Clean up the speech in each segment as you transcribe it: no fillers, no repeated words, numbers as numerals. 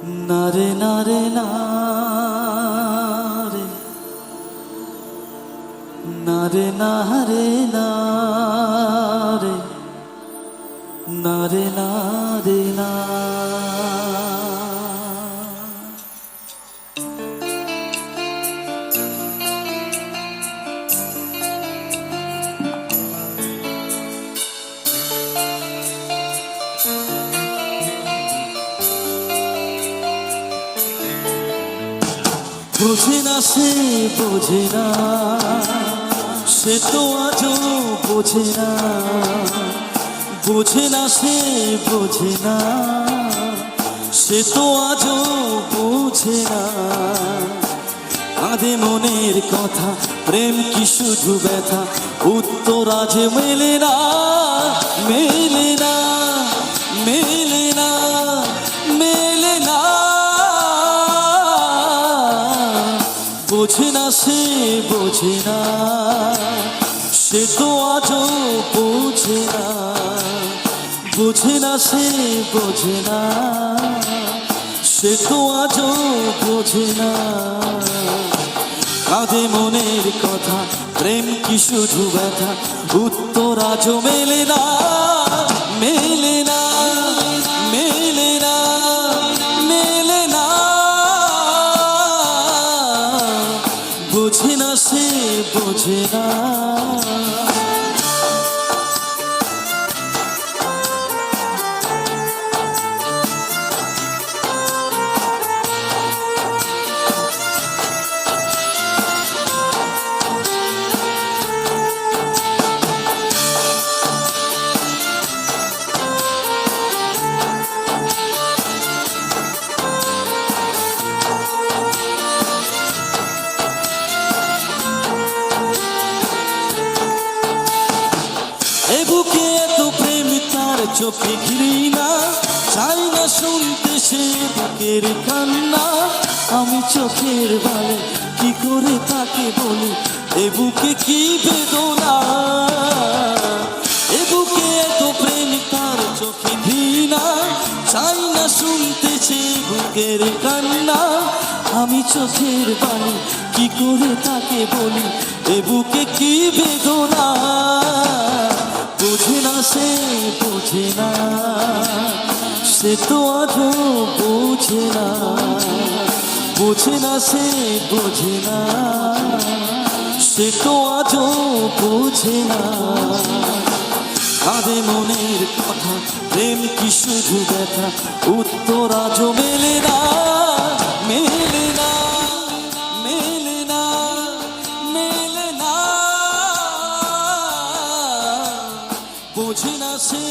নারে নারে না রে, নারে নারে না রে, নারে নারে না। বোঝে না সে বোঝে না, সে তো আজও বোঝে না। বোঝে না সে বোঝে না, সে তো আজও বোঝে না। কাঁদে মনের কথা, প্রেম কি শুধু ব্যথা, উত্তর আজ মেলে না, মেলে না, মেলে না, মেলে না। বোঝে না সে বোঝে না, সে তো আজও বোঝে না। বোঝে না সে বোঝে না, সে তো আজও বোঝে না। কাঁদে মনের কথা, প্রেম কি শুধু ব্যথা, উত্তর আজও মেলে না, মেলে না, মেলে না, মেলে না। বোঝে না সে বোঝে না। এ বুকে এত প্রেম তার চোখে ঘৃণা, চাই না শুনতে সে বুকের কান্না। আমি চোখের বালে কি করে তাকে বলি, এ বুকে কি বেদনা। এ বুকে এত প্রেম তার চোখে ঘৃণা, চাই না শুনতে সে বুকের কান্না। আমি চোখের বালে কি করে তাকে বলি, এ বুকে কি বেদনা। বোঝে না সে বোঝে না, সে তো আজও বোঝে না। বোঝে না সে বোঝে না, সে তো আজও বোঝে না। কাঁদে মনের কথা, প্রেম কি শুধু ব্যথা, উত্তর আজও মেলে না, মেলে না, মেলে না, মেলে না। বোঝে না সে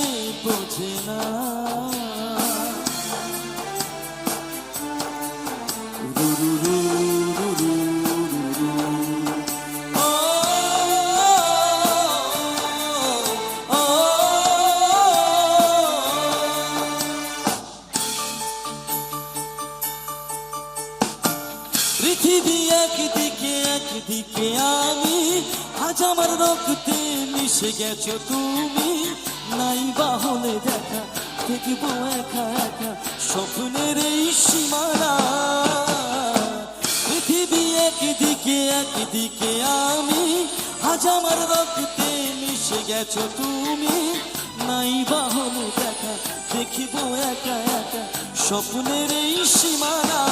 বোঝে না। পৃথিবী একদিকে একদিকে আমি, আজ আমার রক্তে মিশে গেছো তুমি। নাই বাহনে দেখা, দেখবো একা একা স্বপ্নের এই সীমানা। পৃথিবী একদিকে একদিকে আমি, আজ আমার রক্তে মিশে গেছো তুমি। নাই বাহনে দেখা, দেখবো একা একা স্বপ্নের এই সীমানা।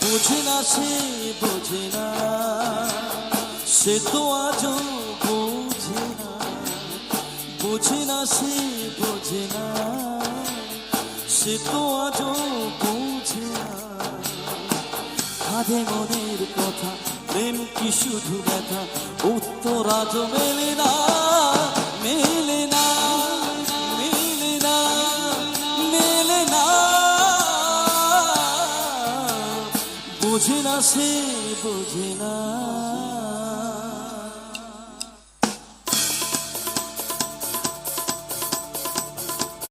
বোঝে না সে বোঝে না, সে তো আজও বোঝে না। বোঝে না সে বোঝে না, সে তো আজও বোঝে না। কাঁদে মনের কথা, প্রেম কি শুধু ব্যথা, উত্তর আজও মেলে না, মেলে না, মেলে না, মেলে না। বোঝে না সে বোঝে না।